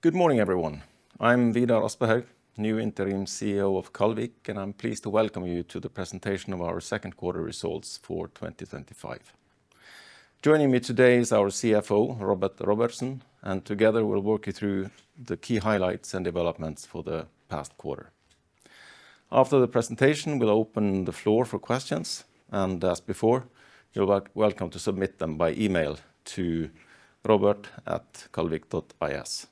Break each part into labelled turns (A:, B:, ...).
A: Good morning, everyone. I'm Vidar Aspehaug, new interim CEO of Kaldvík, and I'm pleased to welcome you to the presentation of our second quarter results for 2025. Joining me today is our CFO, Robert Robertson, and together we'll walk you through the key highlights and developments for the past quarter. After the presentation, we'll open the floor for questions, and as before, you're welcome to submit them by email to robert@kaldvik.is.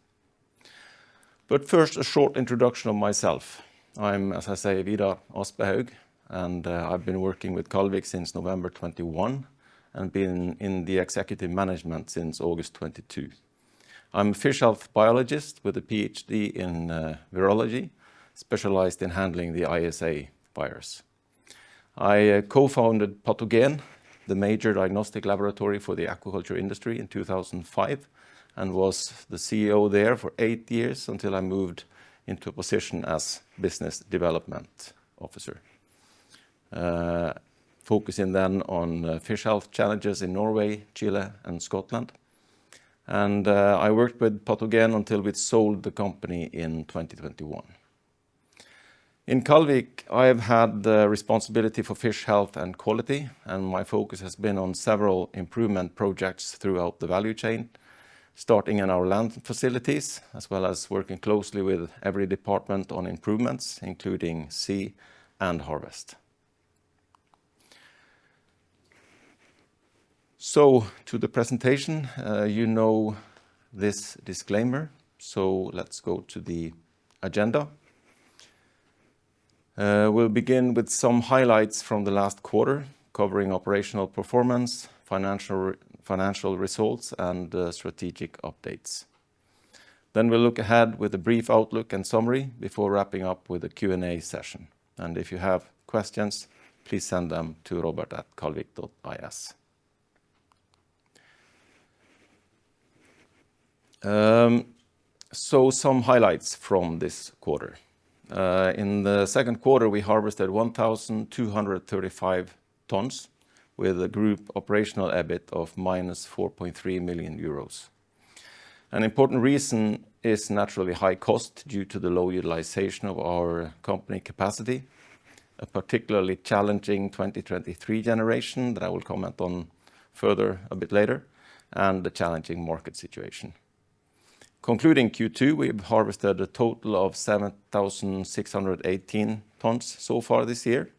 A: But first, a short introduction of myself. I'm, as I say, Vidar Aspehaug, and I've been working with Kaldvík since November 21 and been in the executive management since August 22. I'm a fish health biologist with a PhD in virology, specialized in handling the ISA virus. I co-founded Pathogen, the major diagnostic laboratory for the aquaculture industry, in 2005, and was the CEO there for 8 years until I moved into a position as business development officer, focusing then on fish health challenges in Norway, Chile, and Scotland. And I worked with Pathogen until we sold the company in 2021. In Kaldvík, I have had the responsibility for fish health and quality, and my focus has been on several improvement projects throughout the value chain, starting in our land facilities, as well as working closely with every department on improvements, including sea and harvest. So, to the presentation, you know this disclaimer, so let's go to the agenda. We'll begin with some highlights from the last quarter, covering operational performance, financial results, and strategic updates. Then we'll look ahead with a brief outlook and summary before wrapping up with a Q&A session. And if you have questions, please send them to robert@kaldvik.is. So some highlights from this quarter. In the second quarter, we harvested 1,235 tons, with a group operational EBIT of minus 4.3 million euros. An important reason is naturally high cost due to the low utilization of our company capacity, a particularly challenging 2023 generation that I will comment on further a bit later, and the challenging market situation. Concluding Q2, we've harvested a total of 7,618 tons so far this year.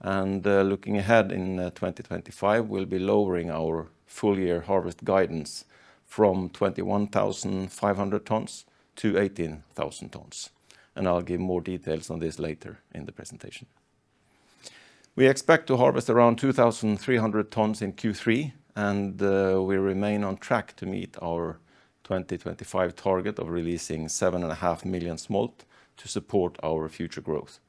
A: And looking ahead in 2025, we'll be lowering our full-year harvest guidance from 21,500 tons to 18,000 tons. And I'll give more details on this later in the presentation. We expect to harvest around 2,300 tons in Q3, and we remain on track to meet our 2025 target of releasing 7.5 million smolt to support our future growth.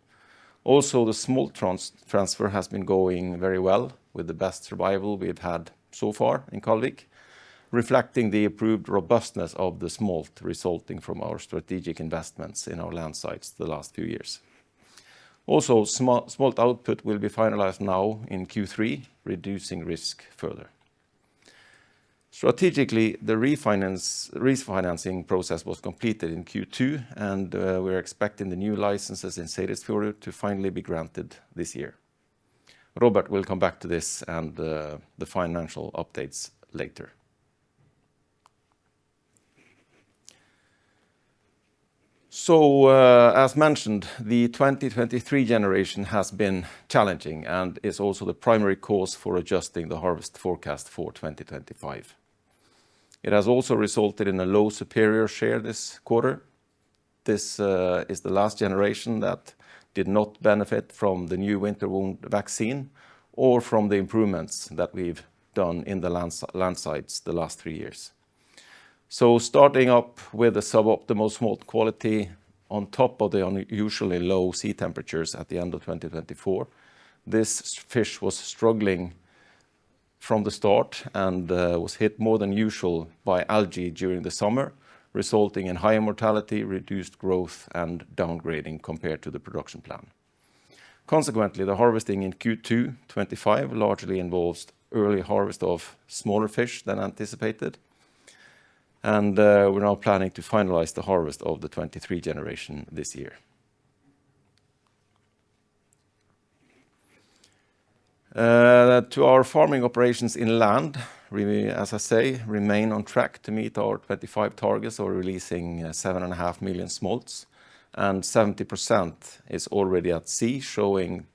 A: Also, the smolt transfer has been going very well, with the best survival we've had so far in Kaldvík, reflecting the improved robustness of the smolt resulting from our strategic investments in our land sites the last few years. Also, smolt output will be finalized now in Q3, reducing risk further. Strategically, the refinancing process was completed in Q2, and we're expecting the new licenses in Seyðisfjörður to finally be granted this year. Robert will come back to this and the financial updates later. So, as mentioned, the 2023 generation has been challenging and is also the primary cause for adjusting the harvest forecast for 2025. It has also resulted in a low superior share this quarter. This is the last generation that did not benefit from the new winter wound vaccine or from the improvements that we've done in the land sites the last 3 years. So starting up with a suboptimal smolt quality on top of the unusually low sea temperatures at the end of 2024, this fish was struggling from the start and was hit more than usual by algae during the summer, resulting in higher mortality, reduced growth, and downgrading compared to the production plan. Consequently, the harvesting in Q2 25 largely involves early harvest of smaller fish than anticipated. and we're now planning to finalize the harvest of the 23 generation this year. To our farming operations inland, we, as I say, remain on track to meet our 25 targets of releasing 7.5 million smolts, and 70% is already at sea, showing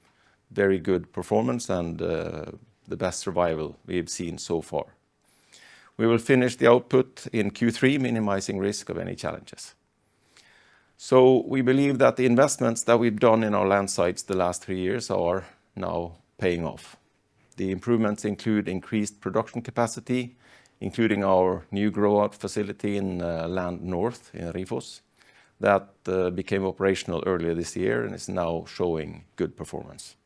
A: very good performance and the best survival we've seen so far. We will finish the output in Q3, minimizing risk of any challenges. So we believe that the investments that we've done in our land sites the last 3 years are now paying off. The improvements include increased production capacity, including our new grow-out facility in Land North in Rifos, that became operational earlier this year and is now showing good performance.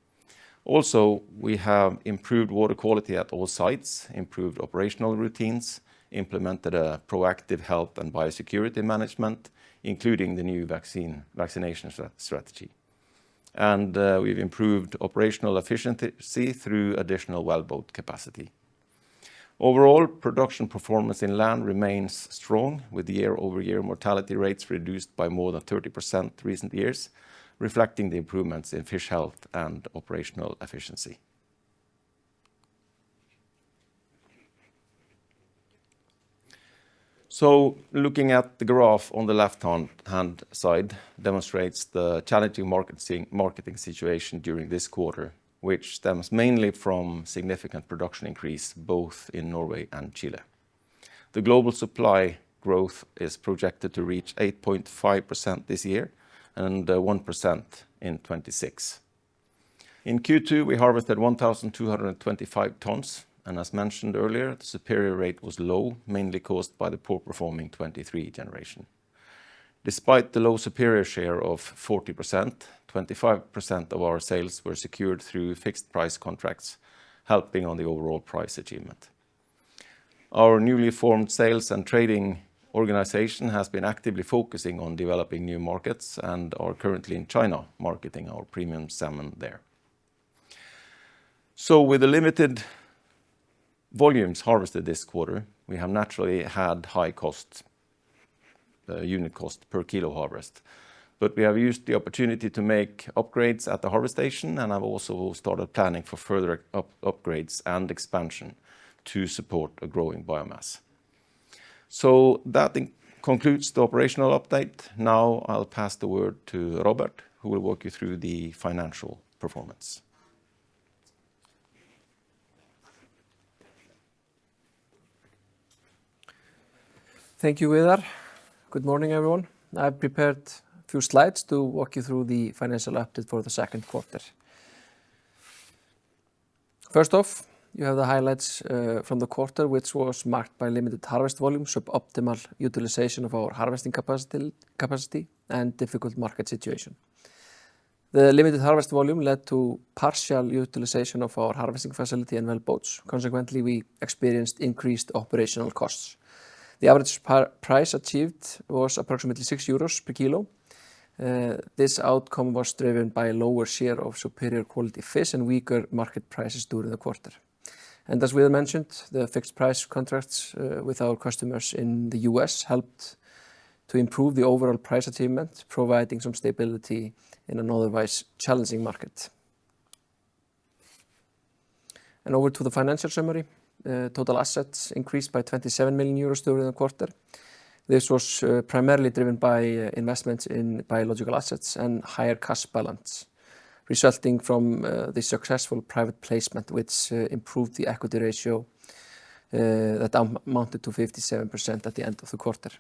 A: Also, we have improved water quality at all sites, improved operational routines, implemented a proactive health and biosecurity management, including the new vaccination strategy. And we've improved operational efficiency through additional wellboat capacity. Overall, production performance in land remains strong, with year-over-year mortality rates reduced by more than 30% recent years, reflecting the improvements in fish health and operational efficiency. So looking at the graph on the left-hand side demonstrates the challenging marketing situation during this quarter, which stems mainly from significant production increase both in Norway and Chile. The global supply growth is projected to reach 8.5% this year and 1% in 2026. In Q2, we harvested 1,225 tons, and as mentioned earlier, the superior rate was low, mainly caused by the poor-performing 23 generation. Despite the low superior share of 40%, 25% of our sales were secured through fixed price contracts, helping on the overall price achievement. Our newly formed sales and trading organization has been actively focusing on developing new markets and are currently in China marketing our premium salmon there. So with the limited volumes harvested this quarter, we have naturally had high cost, unit cost per kilo harvest. But we have used the opportunity to make upgrades at the harvest station, and I've also started planning for further upgrades and expansion to support a growing biomass. So that concludes the operational update. Now I'll pass the word to Robert, who will walk you through the financial performance.
B: Thank you, Vidar. Good morning, everyone. I've prepared a few slides to walk you through the financial update for the second quarter. First off, you have the highlights from the quarter, which was marked by limited harvest volume, suboptimal utilization of our harvesting capacity, and difficult market situation. The limited harvest volume led to partial utilization of our harvesting facility and wellboats. Consequently, we experienced increased operational costs. The average price achieved was approximately 6 euros per kilo. This outcome was driven by a lower share of superior quality fish and weaker market prices during the quarter. And as we mentioned, the fixed price contracts with our customers in the US helped to improve the overall price achievement, providing some stability in an otherwise challenging market. And over to the financial summary. Total assets increased by 27 million euros during the quarter. This was primarily driven by investments in biological assets and higher cash balance, resulting from the successful private placement, which improved the equity ratio that amounted to 57% at the end of the quarter.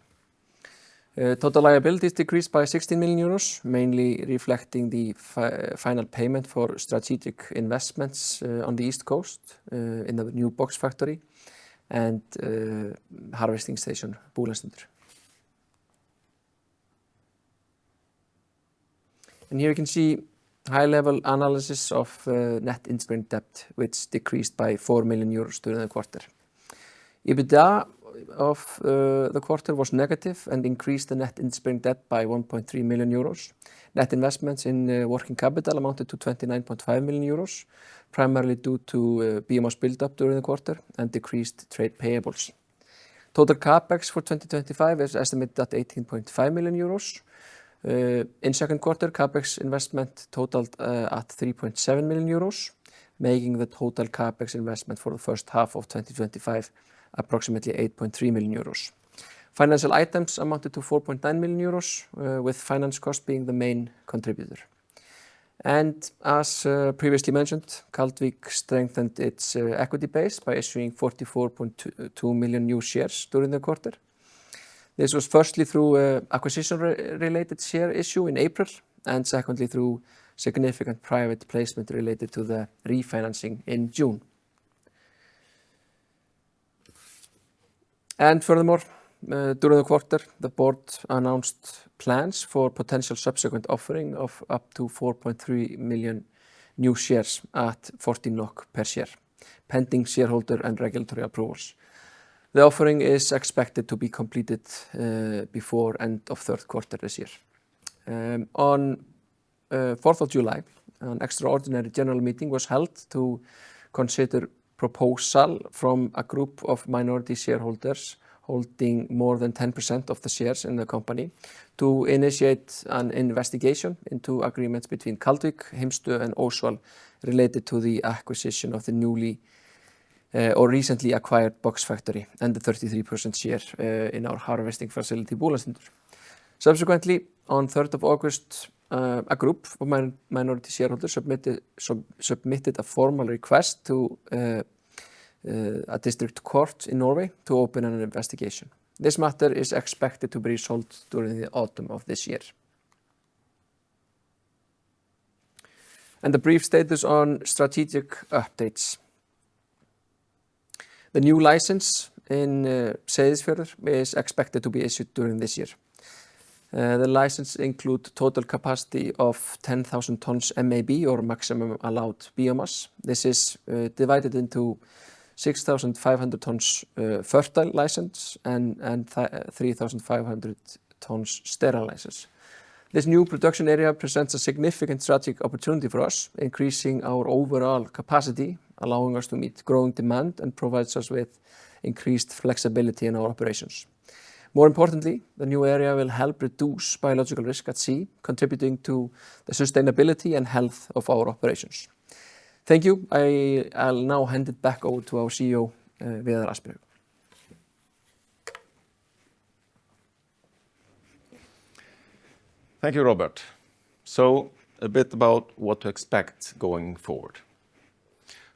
B: Total liabilities decreased by 16 million euros, mainly reflecting the final payment for strategic investments on the East Coast in the new box factory and harvesting station Búlandstindur. And here you can see high-level analysis of net interest-bearing debt, which decreased by 4 million euros during the quarter. EBITDA of the quarter was negative and increased the net interest-bearing debt by 1.3 million euros. Net investments in working capital amounted to 29.5 million euros, primarily due to biomass build-up during the quarter and decreased trade payables. Total CapEx for 2025 is estimated at 18.5 million euros. In second quarter, CapEx investment totaled at 3.7 million euros, making the total CapEx investment for the first half of 2025 approximately 8.3 million euros. Financial items amounted to 4.9 million euros, with finance cost being the main contributor. And as previously mentioned, Kaldvík strengthened its equity base by issuing 44.2 million new shares during the quarter. This was firstly through acquisition-related share issue in April, and secondly through significant private placement related to the refinancing in June. And furthermore, during the quarter, the board announced plans for potential subsequent offering of up to 4.3 million new shares at 14 NOK per share, pending shareholder and regulatory approvals. The offering is expected to be completed before end of third quarter this year. On 4th of July, an extraordinary general meeting was held to consider proposal from a group of minority shareholders holding more than 10% of the shares in the company to initiate an investigation into agreements between Kaldvík, Heimstø and Ósval related to the acquisition of the newly or recently acquired box factory and the 33% share in our harvesting facility Búlandstindur. Subsequently, on 3rd of August, a group of minority shareholders submitted a formal request to a district court in Norway to open an investigation. This matter is expected to be resolved during the autumn of this year. And a brief status on strategic updates. The new license in Seyðisfjörður is expected to be issued during this year. The license includes total capacity of 10,000 tons MAB or maximum allowed biomass. This is divided into 6,500 tons fertile license and 3,500 tons sterile license. This new production area presents a significant strategic opportunity for us, increasing our overall capacity, allowing us to meet growing demand and provides us with increased flexibility in our operations. More importantly, the new area will help reduce biological risk at sea, contributing to the sustainability and health of our operations. Thank you. I'll now hand it back over to our CEO, Viðar Aspehaug.
A: Thank you, Robert. So, a bit about what to expect going forward.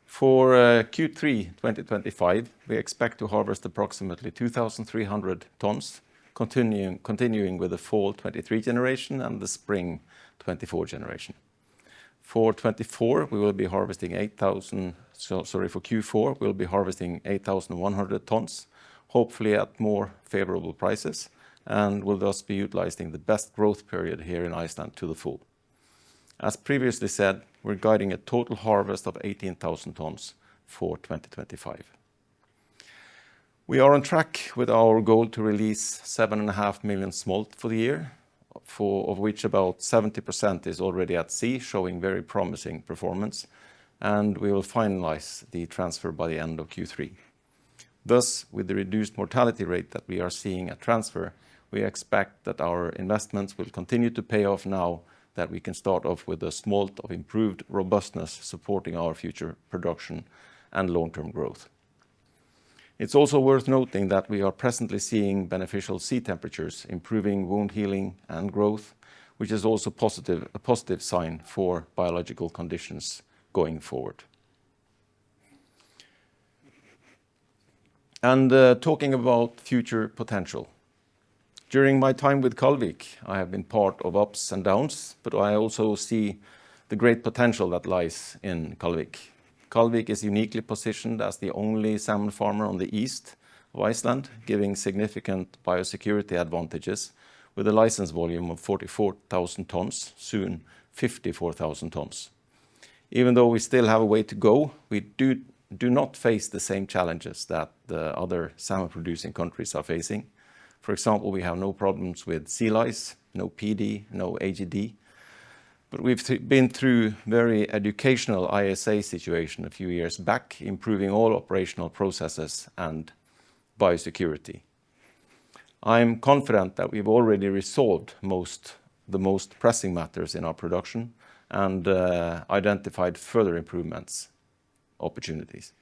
A: For Q3 2025, we expect to harvest approximately 2,300 tons, continuing with the fall 23 generation and the spring 24 generation. For 24, we will be harvesting for Q4, we'll be harvesting 8,100 tons, hopefully at more favorable prices, and will thus be utilizing the best growth period here in Iceland to the full. As previously said, we're guiding a total harvest of 18,000 tons for 2025. We are on track with our goal to release 7.5 million smolt for the year, of which about 70% is already at sea, showing very promising performance, and we will finalize the transfer by the end of Q3. Thus, with the reduced mortality rate that we are seeing at transfer, we expect that our investments will continue to pay off now that we can start off with a smolt of improved robustness supporting our future production and long-term growth. It's also worth noting that we are presently seeing beneficial sea temperatures improving wound healing and growth, which is also a positive sign for biological conditions going forward. And talking about future potential. During my time with Kaldvík, I have been part of ups and downs, but I also see the great potential that lies in Kaldvík. Kaldvík is uniquely positioned as the only salmon farmer on the east of Iceland, giving significant biosecurity advantages with a license volume of 44,000 tons, soon 54,000 tons. Even though we still have a way to go, we do not face the same challenges that the other salmon-producing countries are facing. For example, we have no problems with sea lice, no PD, no AGD. But we've been through very educational ISA situation a few years back, improving all operational processes and biosecurity. I'm confident that we've already resolved the most pressing matters in our production and identified further improvements opportunities.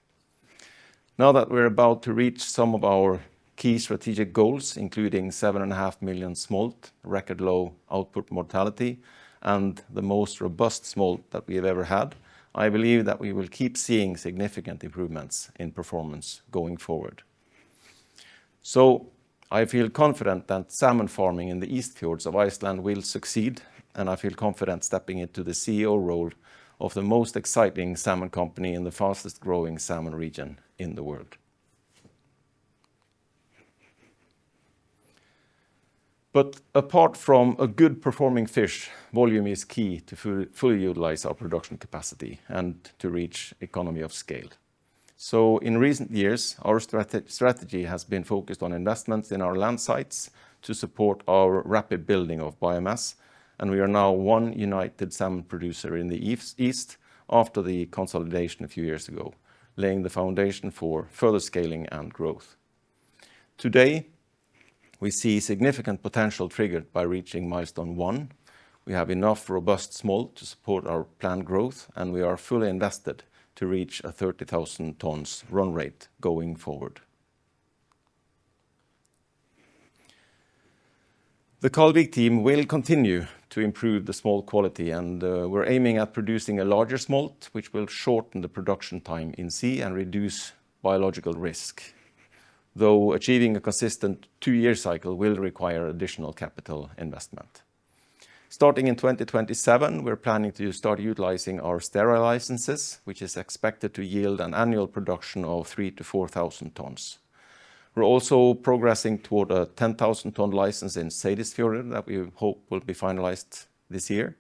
A: Now that we're about to reach some of our key strategic goals, including 7.5 million smolt, record low output mortality, and the most robust smolt that we have ever had, I believe that we will keep seeing significant improvements in performance going forward. So I feel confident that salmon farming in the East Fjords of Iceland will succeed, and I feel confident stepping into the CEO role of the most exciting salmon company in the fastest growing salmon region in the world. But apart from a good performing fish, volume is key to fully utilize our production capacity and to reach economy of scale. So in recent years, our strategy has been focused on investments in our land sites to support our rapid building of biomass, and we are now one united salmon producer in the East after the consolidation a few years ago, laying the foundation for further scaling and growth. Today, we see significant potential triggered by reaching milestone 1. We have enough robust smolt to support our planned growth, and we are fully invested to reach a 30,000 tons run rate going forward. The Kaldvík team will continue to improve the smolt quality, and we're aiming at producing a larger smolt, which will shorten the production time in sea and reduce biological risk, though achieving a consistent 2-year cycle will require additional capital investment. Starting in 2027, we're planning to start utilizing our sterile licenses, which is expected to yield an annual production of 3,000 to 4,000 tons. We're also progressing toward a 10,000 ton license in Seyðisfjörður that we hope will be finalized this year.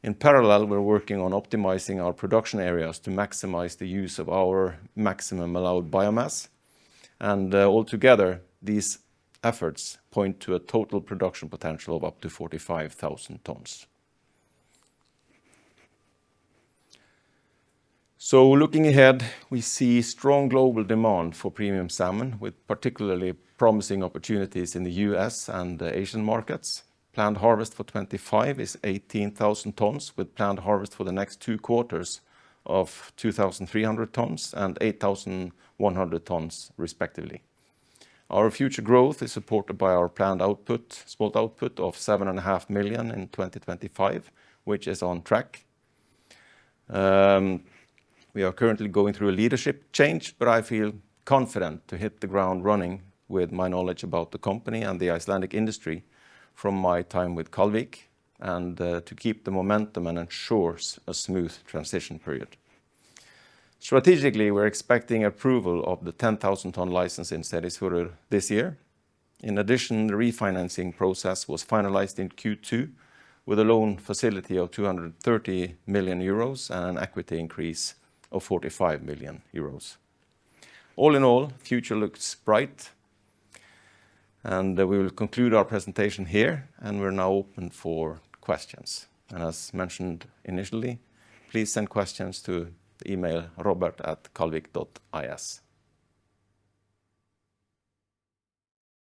A: In parallel, we're working on optimizing our production areas to maximize the use of our maximum allowed biomass. And altogether, these efforts point to a total production potential of up to 45,000 tons. So looking ahead, we see strong global demand for premium salmon, with particularly promising opportunities in the US and Asian markets. Planned harvest for 25 is 18,000 tons, with planned harvest for the next 2 quarters of 2,300 tons and 8,100 tons respectively. Our future growth is supported by our planned smolt output of 7.5 million in 2025, which is on track. We are currently going through a leadership change, but I feel confident to hit the ground running with my knowledge about the company and the Icelandic industry from my time with Kaldvík, and to keep the momentum and ensure a smooth transition period. Strategically, we're expecting approval of the 10,000 ton license in Seyðisfjörður this year. In addition, the refinancing process was finalized in Q2 with a loan facility of 230 million euros and an equity increase of 45 million euros. All in all, future looks bright, and we will conclude our presentation here, and we're now open for questions. And as mentioned initially, please send questions to the email robert@kaldvik.is.